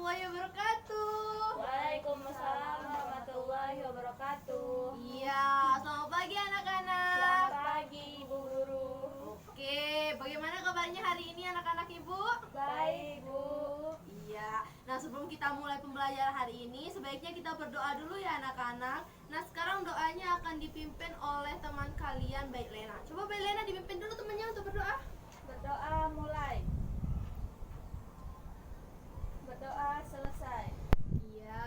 warahmatullahi wabarakatuh. Waalaikumsalam warahmatullahi wabarakatuh. Iya, selamat pagi anak-anak. Selamat pagi Ibu Guru. Oke, bagaimana kabarnya hari ini anak-anak Ibu? Baik Bu. Iya. Nah, sebelum kita mulai pembelajaran hari ini, sebaiknya kita berdoa dulu ya anak-anak. Nah, sekarang doanya akan dipimpin oleh teman kalian, Baik Lena. Coba Baik Lena dipimpin dulu temannya untuk berdoa. Berdoa mulai. Berdoa selesai. Iya,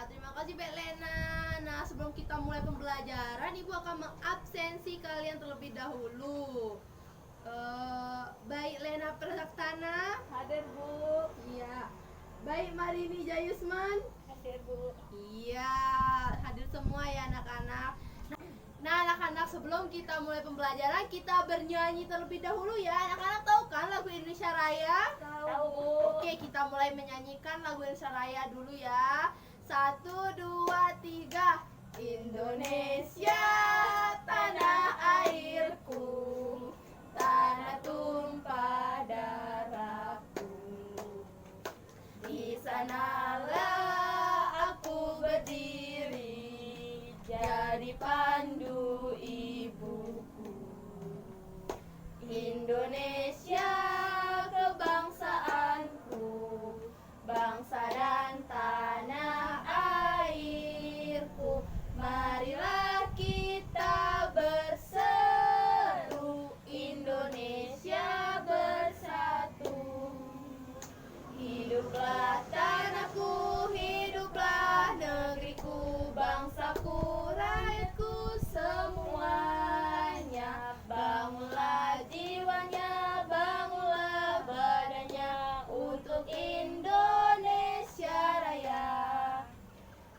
terima kasih Baik Lena. Nah, sebelum kita mulai pembelajaran, Ibu akan mengabsensi kalian terlebih dahulu. Baik Lena Prasaktana. Hadir Bu. Iya. Baik Marini Jayusman. Hadir Bu. Iya, hadir semua ya anak-anak. Nah, anak-anak, sebelum kita mulai pembelajaran, kita bernyanyi terlebih dahulu ya. Anak-anak tahu kan lagu Indonesia Raya? Tahu Bu. Oke, kita mulai menyanyikan lagu Indonesia Raya dulu ya. 1, 2, 3. Indonesia, tanah airku, tanah tumpah darahku. Di sanalah aku berdiri, jadi pandu ibuku. Indonesia kebangsaanku, bangsa dan tanah airku. Marilah kita berseru, Indonesia bersatu. Hiduplah tanahku, hiduplah negeriku, bangsaku, rakyatku semuanya. Bangunlah jiwanya, bangunlah badannya untuk Indonesia Raya.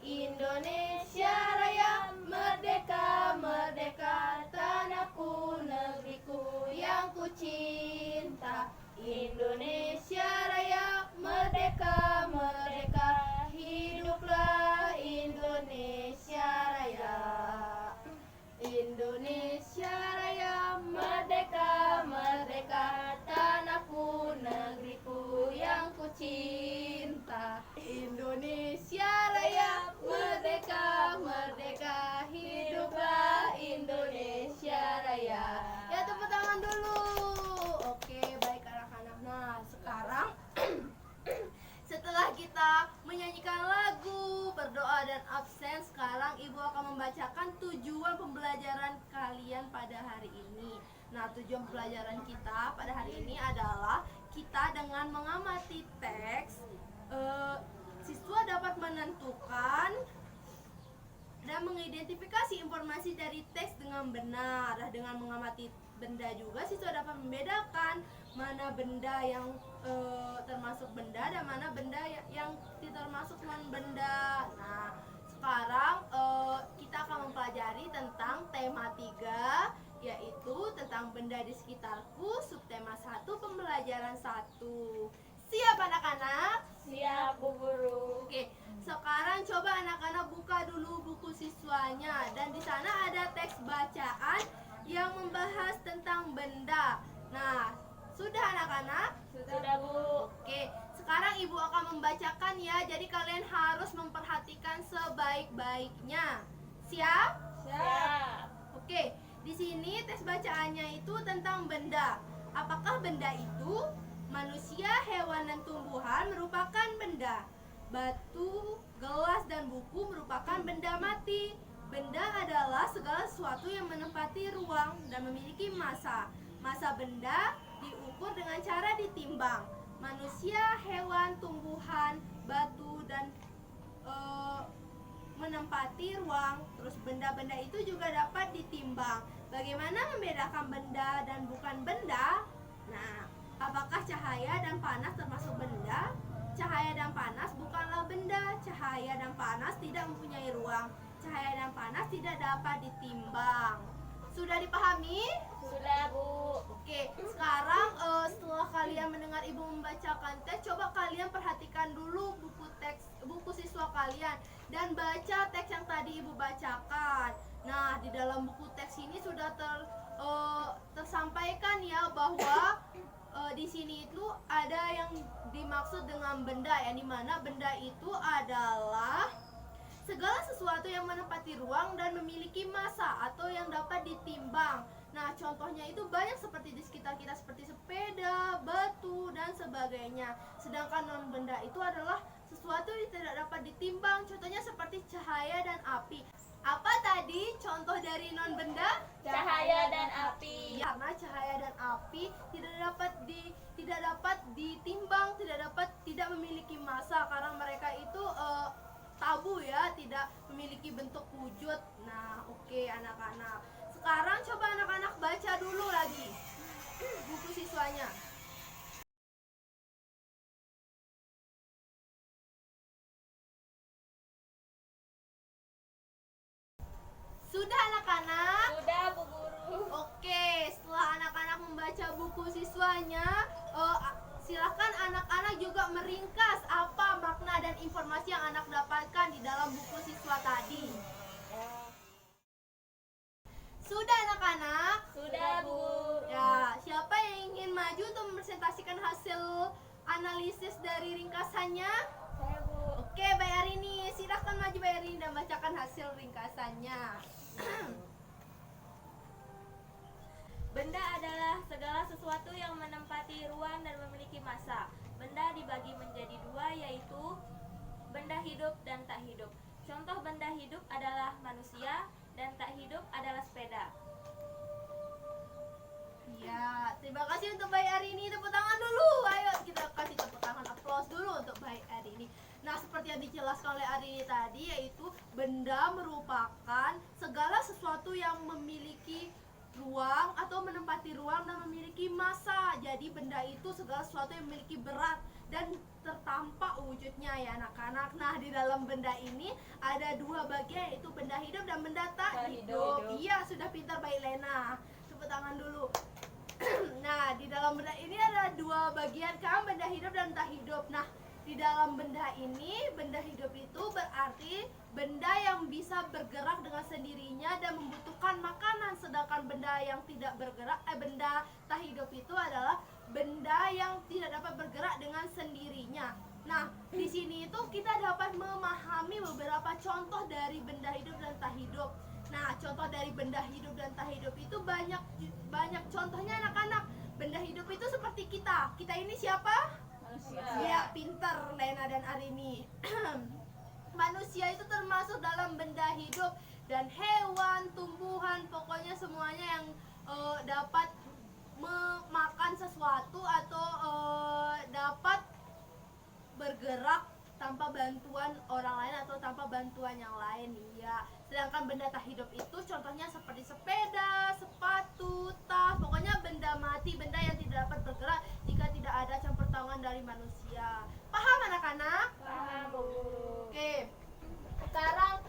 Indonesia Raya, merdeka, merdeka, tanahku, negeriku yang ku cinta. Indonesia Raya, merdeka, merdeka, hiduplah Indonesia Raya. Indonesia Raya, merdeka, merdeka, tanahku, negeriku yang ku cinta. Indonesia Raya, merdeka, merdeka, hiduplah Indonesia Raya. Ya, tepuk tangan dulu. Oke, baik anak-anak. Nah, sekarang setelah kita menyanyikan lagu, berdoa dan absen, sekarang Ibu akan membacakan tujuan pembelajaran kalian pada hari ini. Nah, tujuan pembelajaran kita pada hari ini adalah kita dengan mengamati teks, siswa dapat menentukan dan mengidentifikasi informasi dari teks dengan benar. Dengan mengamati benda juga siswa dapat membedakan mana benda yang termasuk benda dan mana benda yang tidak termasuk non benda. Nah, sekarang kita akan mempelajari tentang tema 3, yaitu tentang benda di sekitarku, subtema 1, pembelajaran 1. Siap anak-anak? Siap Bu Guru. Oke, sekarang coba anak-anak buka dulu buku siswanya, dan di sana ada teks bacaan yang membahas tentang benda. Nah, sudah anak-anak? Sudah Bu. Oke, sekarang Ibu akan membacakan ya, jadi kalian harus memperhatikan sebaik-baiknya. Siap? Siap. Oke, di sini teks bacaannya itu tentang benda. Apakah benda itu? Manusia, hewan, dan tumbuhan merupakan benda. Batu, gelas, dan buku merupakan benda mati. Benda adalah segala sesuatu yang menempati ruang dan memiliki massa. Massa benda diukur dengan cara ditimbang. Manusia, hewan, tumbuhan, batu, dan menempati ruang. Terus benda-benda itu juga dapat ditimbang. Bagaimana membedakan benda dan bukan benda? Nah, apakah cahaya dan panas termasuk benda? Cahaya dan panas bukanlah benda. Cahaya dan panas tidak mempunyai ruang. Cahaya dan panas tidak dapat ditimbang. Sudah dipahami? Sudah Bu. Oke, sekarang setelah kalian mendengar Ibu membacakan teks, coba kalian perhatikan dulu buku siswa kalian dan baca teks yang tadi Ibu bacakan. Nah, di dalam buku teks ini sudah tersampaikan ya bahwa di sini itu ada yang dimaksud dengan benda, yang dimana benda itu adalah segala sesuatu yang menempati ruang dan memiliki massa atau yang dapat ditimbang. Nah, contohnya itu banyak seperti di sekitar kita seperti sepeda, batu, dan sebagainya. Sedangkan non benda itu adalah sesuatu yang tidak dapat ditimbang. Contohnya seperti cahaya dan api. Apa tadi contoh dari non benda? Cahaya dan api. Ya, karena cahaya dan api tidak dapat ditimbang, tidak memiliki massa karena mereka itu tabu ya, tidak memiliki bentuk wujud. Nah, oke anak-anak. Sekarang coba anak-anak baca dulu lagi buku siswanya. Sudah anak-anak? Sudah, Bu Guru. Oke, setelah anak-anak membaca buku siswanya, silakan anak-anak juga meringkas apa makna dan informasi yang anak dapatkan di dalam buku siswa tadi. Sudah anak-anak? Sudah, Bu Guru. Ya, siapa yang ingin maju untuk mempresentasikan hasil analisis dari ringkasannya? Saya, Bu. Oke, Mbak Arini, silakan maju Mbak Arini dan bacakan hasil ringkasannya. Benda adalah segala sesuatu yang menempati ruang dan memiliki massa. Benda dibagi menjadi dua, yaitu benda hidup dan tak hidup. Contoh benda hidup adalah manusia dan tak hidup adalah sepeda. Ya, terima kasih untuk Mbak Arini. Tepuk tangan dulu. Ayo kita kasih tepuk tangan, aplaus dulu untuk Mbak Arini. Nah, seperti yang dijelaskan oleh Arini tadi, yaitu benda merupakan segala sesuatu yang memiliki ruang atau menempati ruang dan memiliki massa. Jadi benda itu segala sesuatu yang memiliki berat dan tertampak wujudnya ya anak-anak. Nah, di dalam benda ini ada dua bagian, yaitu benda hidup dan benda tak hidup. Iya, sudah pintar Mbak Lena. Tepuk tangan dulu. Nah, di dalam benda ini ada dua bagian kan, benda hidup dan tak hidup. Nah, di dalam benda ini, benda hidup itu berarti benda yang bisa bergerak dengan sendirinya dan membutuhkan makanan. Sedangkan benda yang tidak bergerak, benda tak hidup itu adalah benda yang tidak dapat bergerak dengan sendirinya. Nah, di sini itu kita dapat memahami beberapa contoh dari benda hidup dan tak hidup. Nah, contoh dari benda hidup dan tak hidup itu banyak contohnya anak-anak. Benda hidup itu seperti kita. Kita ini siapa? Manusia. Ya, pintar Lena dan Arini. Manusia itu termasuk dalam benda hidup, dan hewan, tumbuhan, pokoknya semuanya yang dapat memakan sesuatu atau dapat bergerak tanpa bantuan orang lain atau tanpa bantuan yang lain. Iya. Sedangkan benda tak hidup itu contohnya seperti sepeda, sepatu, tas, pokoknya benda mati, benda yang tidak dapat bergerak jika tidak ada campur tangan dari manusia. Paham anak-anak? Paham, Bu Guru. Oke. Sekarang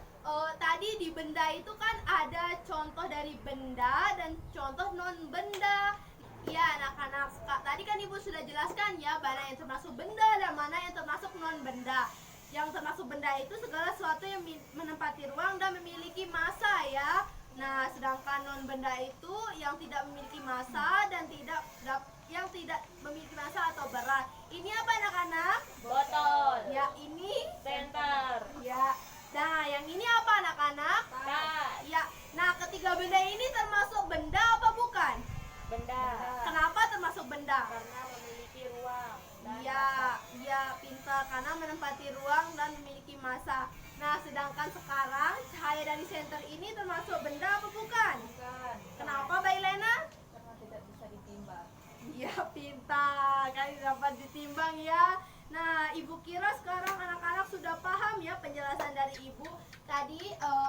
tadi di benda itu kan ada contoh dari benda dan contoh non benda. Ya anak-anak, tadi kan ibu sudah jelaskan ya mana yang termasuk benda dan mana yang termasuk non benda. Yang termasuk benda itu segala sesuatu yang menempati ruang dan memiliki massa ya. Nah, sedangkan non benda itu yang tidak memiliki massa dan yang tidak memiliki massa atau berat. Ini apa anak-anak? Botol. Ya, ini Senter. ya. Nah, yang ini apa anak-anak? Tas. Ya. Nah, ketiga benda ini termasuk benda apa bukan? Benda. Kenapa termasuk benda? Karena memiliki ruang. dan Ya, pintar karena menempati ruang dan memiliki massa. Nah, sedangkan sekarang cahaya dari senter ini termasuk benda apa bukan? bukan. Kenapa, Mbak Lena? Karena tidak bisa ditimbang. Ya, pintar. Kali dapat ditimbang ya. Nah, Ibu kira sekarang anak-anak sudah paham ya penjelasan dari Ibu. Tadi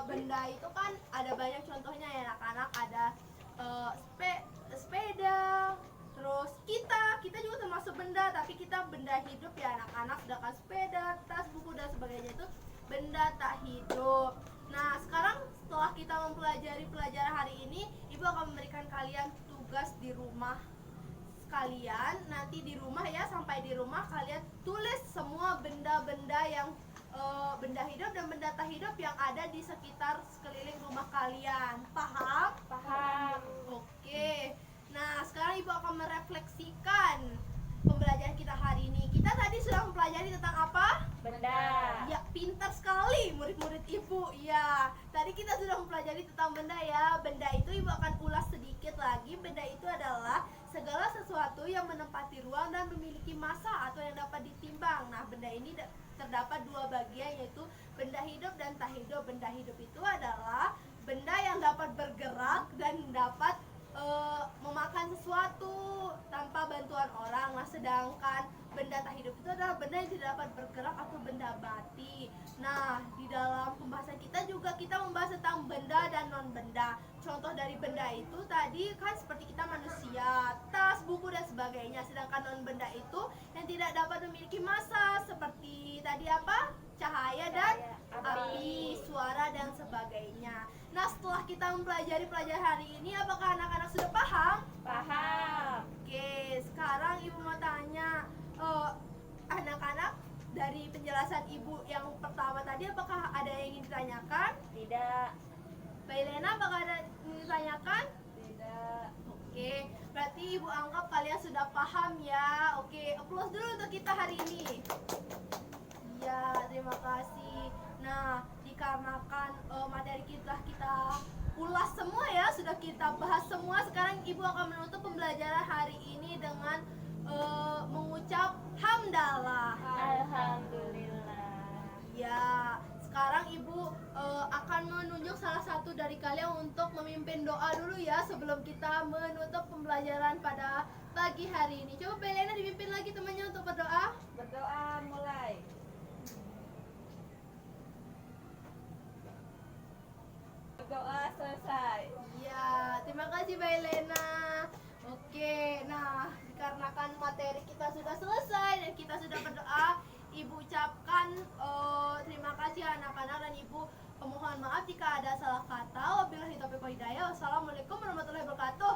benda itu kan ada banyak contohnya ya anak-anak. Ada sepeda, terus kita juga termasuk benda, tapi kita benda hidup ya anak-anak. Sedangkan sepeda, tas, buku dan sebagainya itu benda tak hidup. Nah, sekarang setelah kita mempelajari pelajaran hari ini, Ibu akan memberikan kalian tugas di rumah kalian. Nanti di rumah ya, sampai di rumah kalian tulis semua benda-benda yang benda hidup dan benda tak hidup yang ada di sekitar sekeliling rumah kalian. Paham? Paham. Oke. Nah, sekarang Ibu akan merefleksikan pembelajaran kita hari ini. Kita tadi sudah mempelajari tentang apa? Benda. Ya, pintar sekali murid-murid ibu. Ya, tadi kita sudah mempelajari tentang benda ya. Benda itu ibu akan ulas sedikit lagi. Benda itu adalah segala sesuatu yang menempati ruang dan memiliki massa atau yang dapat ditimbang. Nah, benda ini terdapat dua bagian, yaitu benda hidup dan tak hidup. Benda hidup itu adalah benda yang dapat bergerak dan dapat memakan sesuatu tanpa bantuan orang. Nah, sedangkan benda tak hidup itu adalah benda yang tidak dapat bergerak atau benda mati. Nah, di dalam pembahasan kita juga kita membahas tentang benda dan non benda. Contoh dari benda itu tadi kan seperti kita manusia, tas, buku dan sebagainya. Sedangkan non benda itu yang tidak dapat memiliki massa seperti tadi apa? Cahaya dan api, suara dan sebagainya. Nah, setelah kita mempelajari pelajaran hari ini, apakah anak-anak sudah paham? Paham. Oke, sekarang ibu mau tanya, anak-anak dari penjelasan ibu yang pertama tadi, apakah ada yang ingin ditanyakan? Tidak. Mbak Elena, apakah ada yang ingin ditanyakan? Tidak. Oke, berarti ibu anggap kalian sudah paham ya. Oke, applause dulu untuk kita hari ini. Ya, terima kasih. Nah, dikarenakan materi kita ulas semua ya, sudah kita bahas semua. Sekarang ibu akan menutup pembelajaran hari ini dengan mengucap hamdalah. Alhamdulillah. Ya, sekarang ibu akan menunjuk salah satu dari kalian untuk memimpin doa dulu ya sebelum kita menutup pembelajaran pada pagi hari ini. Coba Belena dipimpin lagi temannya untuk berdoa. Berdoa mulai. Berdoa selesai. Ya, terima kasih Mbak Elena. Oke, nah dikarenakan materi kita sudah selesai dan kita sudah berdoa, Ibu ucapkan terima kasih anak-anak dan Ibu mohon maaf jika ada salah kata. Wabillahi taufiq wal hidayah. Wassalamualaikum warahmatullahi wabarakatuh.